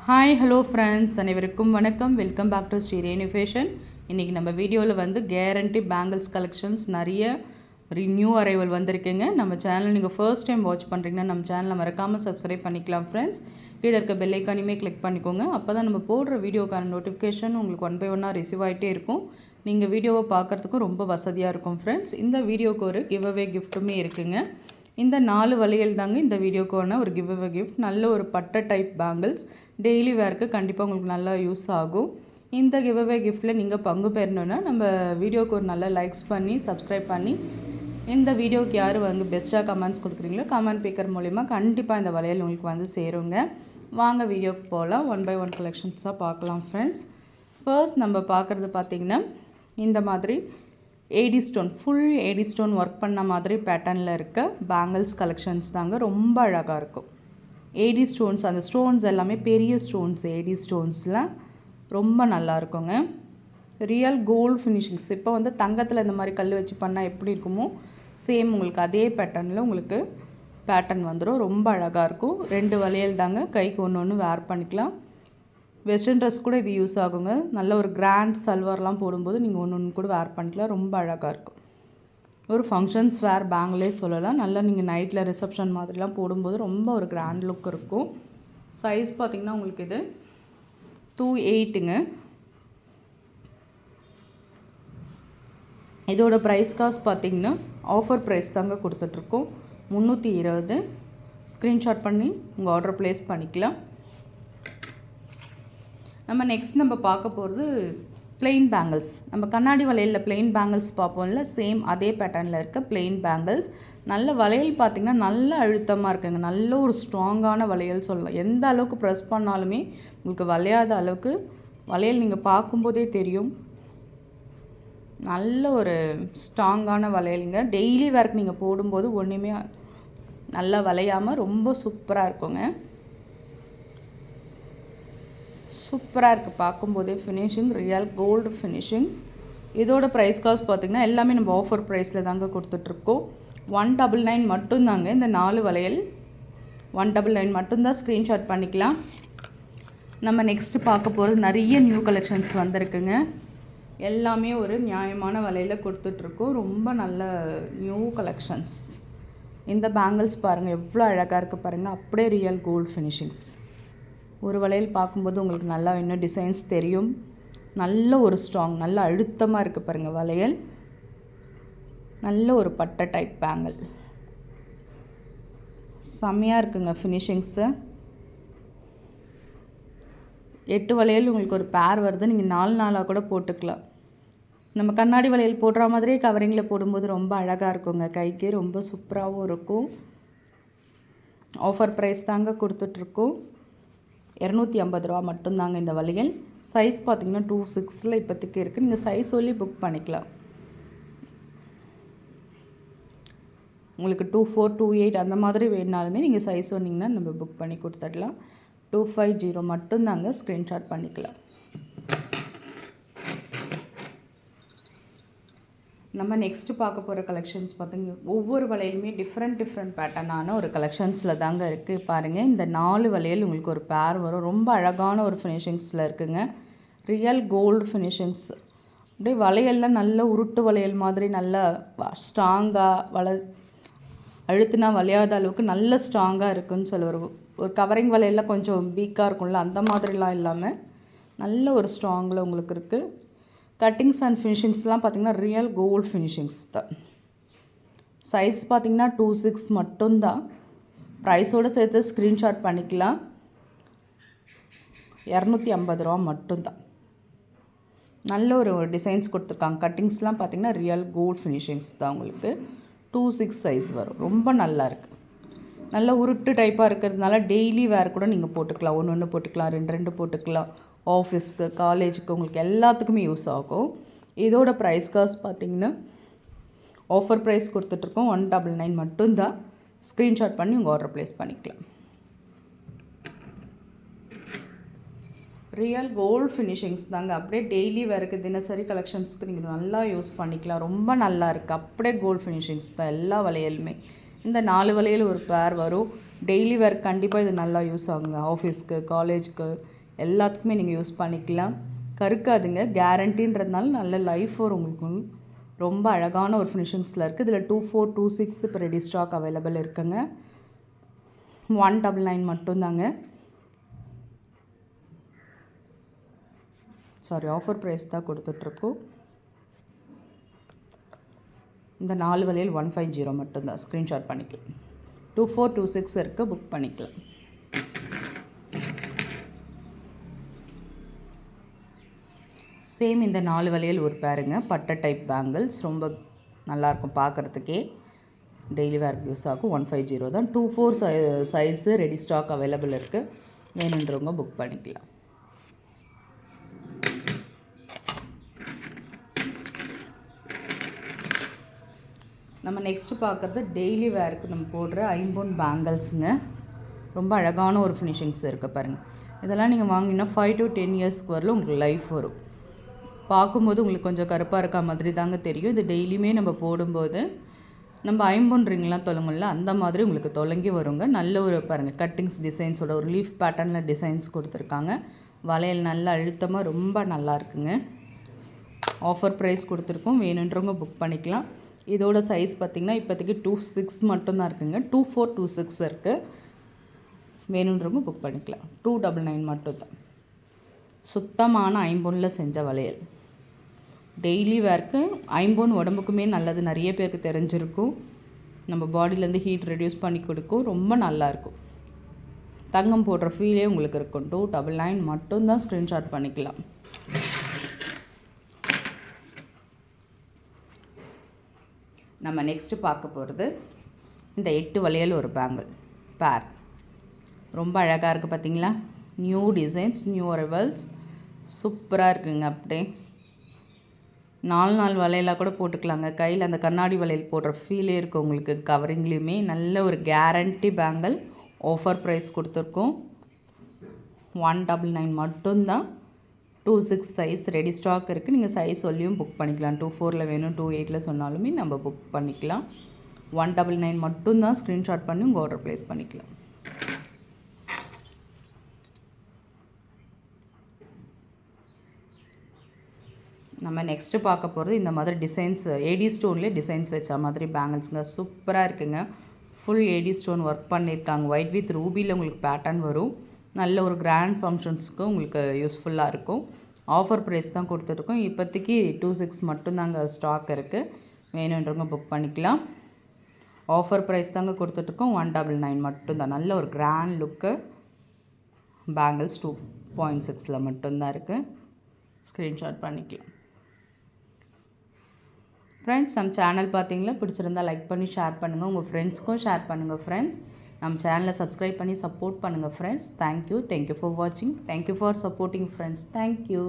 Hi hello friends, அனைவருக்கும் வணக்கம். Welcome back to Sri Renu fashion. இன்றைக்கி நம்ம வீடியோவில் வந்து கேரண்டி பேங்கிள்ஸ் கலெக்ஷன்ஸ் நிறைய நியூ அரைவல் வந்திருக்குங்க. நம்ம சேனல் நீங்கள் ஃபர்ஸ்ட் டைம் வாட்ச் பண்ணுறீங்கன்னா நம்ம சேனலை மறக்காமல் சப்ஸ்கிரைப் பண்ணிக்கலாம் ஃப்ரெண்ட்ஸ். கீழே இருக்க பெல் ஐக்கானையுமே கிளிக் பண்ணிக்கோங்க. அப்போ தான் நம்ம போடுற வீடியோக்கான நோட்டிஃபிகேஷன் உங்களுக்கு ஒன் பை ஒன்னாக ரிசீவ் ஆகிட்டே இருக்கும். நீங்கள் வீடியோவை பார்க்குறதுக்கும் ரொம்ப வசதியாக இருக்கும் ஃப்ரெண்ட்ஸ். இந்த வீடியோவுக்கு ஒரு கிவ் அவே கிஃப்ட்டுமே இருக்குங்க. இந்த 4 வளையல் தாங்க இந்த வீடியோக்கான ஒரு கிவ் அவே கிஃப்ட். நல்ல ஒரு பட்டை டைப் பேங்கிள்ஸ் டெய்லி வேர்க்கு கண்டிப்பாக உங்களுக்கு நல்லா யூஸ் ஆகும். இந்த கிவ் அவே கிஃப்ட்டில் நீங்கள் பங்கு பெறணுன்னா நம்ம வீடியோக்கு ஒரு நல்ல லைக்ஸ் பண்ணி சப்ஸ்கிரைப் பண்ணி இந்த வீடியோக்கு யார் வந்து பெஸ்ட்டாக கமெண்ட்ஸ் கொடுக்குறீங்களோ கமெண்ட் பிக்கர் மூலிமா கண்டிப்பாக இந்த வளையல் உங்களுக்கு வந்து சேருங்க. வாங்க வீடியோக்கு போகலாம். ஒன் பை ஒன் கலெக்ஷன்ஸாக பார்க்கலாம் ஃப்ரெண்ட்ஸ். ஃபர்ஸ்ட் நம்ம பார்க்குறது பார்த்திங்கன்னா இந்த மாதிரி AD stone, full AD stone work பண்ண மாதிரி பேட்டர்னில் இருக்க பேங்கிள்ஸ் கலெக்ஷன்ஸ் தாங்க. ரொம்ப அழகாக இருக்கும். ஏடி ஸ்டோன்ஸ், அந்த ஸ்டோன்ஸ் எல்லாமே பெரிய ஸ்டோன்ஸ். ஏடி ஸ்டோன்ஸில் ரொம்ப நல்லா இருக்குங்க. Real gold finishings. இப்போ வந்து தங்கத்தில் இந்த மாதிரி கல் வச்சு பண்ணால் எப்படி இருக்குமோ சேம் உங்களுக்கு அதே பேட்டர்னில் உங்களுக்கு பேட்டர்ன் வந்துடும். ரொம்ப அழகாக இருக்கும். 2 வளையல் தாங்க. கைக்கு ஒன்று வேர் பண்ணிக்கலாம். வெஸ்டர்ன் ட்ரெஸ் கூட இது யூஸ் ஆகுங்க. நல்ல ஒரு கிராண்ட் சல்வார்லாம் போடும்போது நீங்கள் ஒன்று கூட வேர் பண்ணிக்கலாம். ரொம்ப அழகாக இருக்கும். ஒரு ஃபங்க்ஷன்ஸ் வேர் பேங்கிளே சொல்லலாம். நல்லா நீங்கள் நைட்டில் ரிசப்ஷன் மாதிரிலாம் போடும்போது ரொம்ப ஒரு கிராண்ட் லுக் இருக்கும். சைஸ் பார்த்திங்கன்னா உங்களுக்கு இது 2/8ங்க. இதோட ப்ரைஸ் காஸ்ட் பார்த்திங்கன்னா ஆஃபர் ப்ரைஸ் தாங்க கொடுத்துட்ருக்கோம். 320. ஸ்க்ரீன்ஷாட் பண்ணி உங்கள் ஆர்டர் ப்ளேஸ் பண்ணிக்கலாம். நம்ம பார்க்க போகிறது பிளெயின் பேங்கிள்ஸ். நம்ம கண்ணாடி வளையலில் பிளெயின் பேங்கிள்ஸ் பார்ப்போம்ல, சேம் அதே பேட்டர்னில் இருக்க பிளெயின் பேங்கிள்ஸ். நல்ல வளையல் பார்த்திங்கன்னா நல்ல அழுத்தமாக இருக்குங்க. நல்ல ஒரு ஸ்ட்ராங்கான வளையல் சொல்லலாம். எந்த அளவுக்கு ப்ரெஸ் பண்ணாலுமே உங்களுக்கு வளையாத அளவுக்கு வளையல் நீங்கள் பார்க்கும்போதே தெரியும். நல்ல ஒரு ஸ்ட்ராங்கான வளையலுங்க. டெய்லி வேர்க்கு நீங்கள் போடும்போது ஒன்றுமே நல்லா வளையாமல் ரொம்ப சூப்பராக இருக்குங்க. சூப்பராக இருக்குது பார்க்கும்போதே. Finishing real gold finishings. இதோட ப்ரைஸ் காஸ்ட் பார்த்திங்கன்னா எல்லாமே நம்ம ஆஃபர் ப்ரைஸில் தாங்க கொடுத்துட்ருக்கோம். 199 மட்டும்தாங்க. இந்த 4 வளையல் 199 மட்டும்தான். ஸ்க்ரீன்ஷாட் பண்ணிக்கலாம். நம்ம நெக்ஸ்ட்டு பார்க்க போகிறது நிறைய நியூ கலெக்ஷன்ஸ் வந்திருக்குங்க. எல்லாமே ஒரு நியாயமான விலையில் கொடுத்துட்ருக்கோம். ரொம்ப நல்ல நியூ கலெக்ஷன்ஸ். இந்த பேங்கிள்ஸ் பாருங்கள் எவ்வளோ அழகாக இருக்குது பாருங்கள். அப்படியே ரியல் கோல்டு ஃபினிஷிங்ஸ். ஒரு வளையல் பார்க்கும்போது உங்களுக்கு நல்லா இன்னும் டிசைன்ஸ் தெரியும். நல்ல ஒரு ஸ்ட்ராங், நல்ல அழுத்தமாக இருக்குது பாருங்கள் வளையல். நல்ல ஒரு பட்டை டைப் பேங்கிள். செம்மையாக இருக்குங்க ஃபினிஷிங்ஸு. 8 வளையல் உங்களுக்கு ஒரு பேர் வருது. நீங்கள் 4 கூட போட்டுக்கலாம். நம்ம கண்ணாடி வளையல் போடுற மாதிரியே கவரிங்கில் போடும்போது ரொம்ப அழகாக இருக்குங்க. கைக்கு ரொம்ப சூப்பராகவும் இருக்கும். ஆஃபர் ப்ரைஸ் தாங்க கொடுத்துட்ருக்கோம். 250 ரூபா மட்டும்தாங்க இந்த வளையல். சைஸ் பார்த்திங்கன்னா 2/6 இப்போதைக்கு இருக்குது. நீங்கள் சைஸ் சொல்லி புக் பண்ணிக்கலாம். உங்களுக்கு 24, 28 அந்த மாதிரி வேணுனாலுமே நீங்கள் சைஸ் சொன்னீங்கன்னா நம்ம புக் பண்ணி கொடுத்துடலாம். 250 மட்டும்தாங்க. ஸ்க்ரீன்ஷாட் பண்ணிக்கலாம். நம்ம நெக்ஸ்ட்டு பார்க்க போகிற கலெக்ஷன்ஸ் பார்த்திங்க ஒவ்வொரு வளையலுமே டிஃப்ரெண்ட் பேட்டர்னான ஒரு கலெக்ஷன்ஸில் தாங்க இருக்குது. பாருங்கள், இந்த 4 வளையல் உங்களுக்கு ஒரு பேர் வரும். ரொம்ப அழகான ஒரு ஃபினிஷிங்ஸில் இருக்குங்க. Real gold finishings. அப்படியே வளையல்லாம் நல்ல உருட்டு வளையல் மாதிரி நல்லா ஸ்ட்ராங்காக அழுத்துனா வளையாத அளவுக்கு நல்ல ஸ்ட்ராங்காக இருக்குதுன்னு சொல்ல ஒரு கவரிங் வளையல்லாம் கொஞ்சம் வீக்காக இருக்கும்ல, அந்த மாதிரிலாம் இல்லாமல் நல்ல ஒரு ஸ்ட்ராங்கில் உங்களுக்கு இருக்குது. கட்டிங்ஸ் அண்ட் ஃபினிஷிங்ஸ்லாம் பார்த்திங்கன்னா ரியல் கோல்டு ஃபினிஷிங்ஸ் தான். சைஸ் பார்த்திங்கன்னா 2/6 மட்டும்தான். ப்ரைஸோடு சேர்த்து ஸ்க்ரீன்ஷாட் பண்ணிக்கலாம். 250 ரூபா மட்டும்தான். நல்ல ஒரு டிசைன்ஸ் கொடுத்துருக்காங்க. கட்டிங்ஸ்லாம் பார்த்திங்கன்னா ரியல் கோல்டு ஃபினிஷிங்ஸ் தான். உங்களுக்கு 2/6 சைஸ் வரும். ரொம்ப நல்லா இருக்குது. நல்ல உருட்டு டைப்பாக இருக்கிறதுனால டெய்லி வேர் கூட நீங்கள் போட்டுக்கலாம். ஒன்று போட்டுக்கலாம், 2 போட்டுக்கலாம். ஆஃபீஸ்க்கு, காலேஜுக்கு, உங்களுக்கு எல்லாத்துக்குமே யூஸ் ஆகும். இதோட ப்ரைஸ் காஸ்ட் பார்த்திங்கன்னா ஆஃபர் ப்ரைஸ் கொடுத்துட்ருக்கோம். 199 மட்டும்தான். ஸ்க்ரீன்ஷாட் பண்ணி உங்கள் ஆர்டர் ப்ளேஸ் பண்ணிக்கலாம். ரியல் கோல்டு ஃபினிஷிங்ஸ் தாங்க. அப்படியே டெய்லி வேருக்கு தினசரி கலெக்ஷன்ஸ்க்கு நீங்கள் நல்லா யூஸ் பண்ணிக்கலாம். ரொம்ப நல்லா இருக்குது. அப்படியே கோல்டு ஃபினிஷிங்ஸ் தான் எல்லா வளையலுமே. இந்த 4 வளையல் ஒரு பேர் வரும். டெய்லி வேர் கண்டிப்பாக இது நல்லா யூஸ் ஆகுங்க. ஆஃபீஸ்க்கு, காலேஜுக்கு எல்லாத்துக்குமே நீங்கள் யூஸ் பண்ணிக்கலாம். கருக்காதுங்க, கேரண்டின்றதுனால நல்ல லைஃப் வரும் உங்களுக்கு. ரொம்ப அழகான ஒரு ஃபினிஷிங்ஸில் இருக்குது. இதில் 2426 இப்போ ரெடி ஸ்டாக் அவைலபிள் இருக்குங்க. 199 மட்டும்தாங்க. சாரி, ஆஃபர் ப்ரைஸ் தான் கொடுத்துட்ருக்கோம். இந்த 4 வளையல் 150 மட்டும்தான். ஸ்க்ரீன்ஷாட் பண்ணிக்கலாம். 2426 இருக்குது, புக் பண்ணிக்கலாம். சேம் இந்த 4 வளையல் ஒரு பேருங்க. பட்டை டைப் பேங்கிள்ஸ் ரொம்ப நல்லாயிருக்கும் பார்க்குறதுக்கே. டெய்லி வேர்க்கு யூஸ் ஆகும். 150 தான். 24 சைஸு ரெடி ஸ்டாக் அவைலபிள் இருக்குது. வேணுன்றவங்க புக் பண்ணிக்கலாம். நம்ம நெக்ஸ்ட்டு பார்க்குறது டெய்லி வேருக்கு நம்ம போடுற ஐம்பொன் பேங்கிள்ஸுங்க. ரொம்ப அழகான ஒரு ஃபினிஷிங்ஸ் இருக்குது பாருங்கள். இதெல்லாம் நீங்கள் வாங்கினா 5 to 10 இயர்ஸ்க்கு வரல உங்களுக்கு லைஃப் வரும். பார்க்கும்போது உங்களுக்கு கொஞ்சம் கருப்பாக இருக்க மாதிரி தாங்க தெரியும். இது டெய்லியுமே நம்ம போடும்போது நம்ம ஐம்பொன் ரிங்லாம் தொலைங்கள்ல அந்த மாதிரி உங்களுக்கு தொலைங்கி வருங்க. நல்ல ஒரு பாருங்கள் கட்டிங்ஸ் டிசைன்ஸோட ஒரு லீஃப் பேட்டர்னில் டிசைன்ஸ் கொடுத்துருக்காங்க. வளையல் நல்ல அழுத்தமாக ரொம்ப நல்லா இருக்குங்க. ஆஃபர் ப்ரைஸ் கொடுத்துருக்கோம். வேணுன்றவங்க புக் பண்ணிக்கலாம். இதோட சைஸ் பார்த்திங்கன்னா இப்போதைக்கு 26 மட்டும்தான் இருக்குங்க. 2426 இருக்குது. வேணுன்றவங்க புக் பண்ணிக்கலாம். 299 மட்டும்தான். சுத்தமான ஐம்பொனில் செஞ்ச வளையல். டெய்லி வேர்க்கு ஐம்பொன் உடம்புக்குமே நல்லது. நிறைய பேருக்கு தெரிஞ்சிருக்கும். நம்ம பாடியிலேருந்து ஹீட் ரெடியூஸ் பண்ணி கொடுக்கும். ரொம்ப நல்லாயிருக்கும். தங்கம் போடுற ஃபீலே உங்களுக்கு இருக்கும். 299 மட்டும்தான். ஸ்க்ரீன்ஷாட் பண்ணிக்கலாம். நம்ம நெக்ஸ்ட்டு பார்க்க போகிறது இந்த 8 வளையல் ஒரு பேங்கிள் பேர். ரொம்ப அழகாக இருக்குது பார்த்தீங்களா. நியூ டிசைன்ஸ், நியூ அரைவல்ஸ், சூப்பராக இருக்குங்க. அப்படியே 4 வளையலாக கூட போட்டுக்கலாங்க. கையில் அந்த கண்ணாடி வளையல் போடுற ஃபீலே இருக்குது உங்களுக்கு. கவரிங்லேயுமே நல்ல ஒரு கேரண்டி பேங்கிள். ஆஃபர் ப்ரைஸ் கொடுத்துருக்கோம். 199 மட்டும்தான். 26 சைஸ் ரெடி ஸ்டாக் இருக்குது. நீங்கள் சைஸ் சொல்லியும் புக் பண்ணிக்கலாம். 24 வேணும், 28 சொன்னாலுமே நம்ம புக் பண்ணிக்கலாம். 199 மட்டும்தான். ஸ்க்ரீன்ஷாட் பண்ணி உங்கள் ஆர்டர் ப்ளேஸ் பண்ணிக்கலாம். நம்ம நெக்ஸ்ட்டு பார்க்க போகிறது இந்த மாதிரி டிசைன்ஸ் ஏடி ஸ்டோன்லேயே டிசைன்ஸ் வச்ச மாதிரி பேங்கிள்ஸுங்க. சூப்பராக இருக்குங்க. ஃபுல் ஏடி ஸ்டோன் ஒர்க் பண்ணியிருக்காங்க. ஒயிட் வித் ரூபியில் உங்களுக்கு பேட்டர்ன் வரும். நல்ல ஒரு கிராண்ட் ஃபங்க்ஷன்ஸுக்கும் உங்களுக்கு யூஸ்ஃபுல்லாக இருக்கும். ஆஃபர் ப்ரைஸ் தான் கொடுத்துருக்கோம். இப்போதைக்கு 26 மட்டும்தாங்க ஸ்டாக் இருக்குது. வேணுன்றவங்க புக் பண்ணிக்கலாம். ஆஃபர் ப்ரைஸ் தாங்க கொடுத்துட்ருக்கோம். 199 மட்டும்தான். நல்ல ஒரு கிராண்ட் லுக்கு பேங்கிள்ஸ் 2.6 மட்டும்தான் இருக்குது. ஸ்க்ரீன்ஷாட் பண்ணிக்கலாம். ஃப்ரெண்ட்ஸ், நம்ம சேனல் பார்த்தீங்களா, பிடிச்சிருந்தால் லைக் பண்ணி ஷேர் பண்ணுங்கள். உங்கள் ஃப்ரெண்ட்ஸ்க்கும் ஷேர் பண்ணுங்கள். ஃப்ரெண்ட்ஸ், நம்ம சேனலை சப்ஸ்கிரைப் பண்ணி சப்போர்ட் பண்ணுங்கள். ஃப்ரெண்ட்ஸ், தேங்க்யூ ஃபார் வாட்சிங். Thank you for supporting friends. Thank you.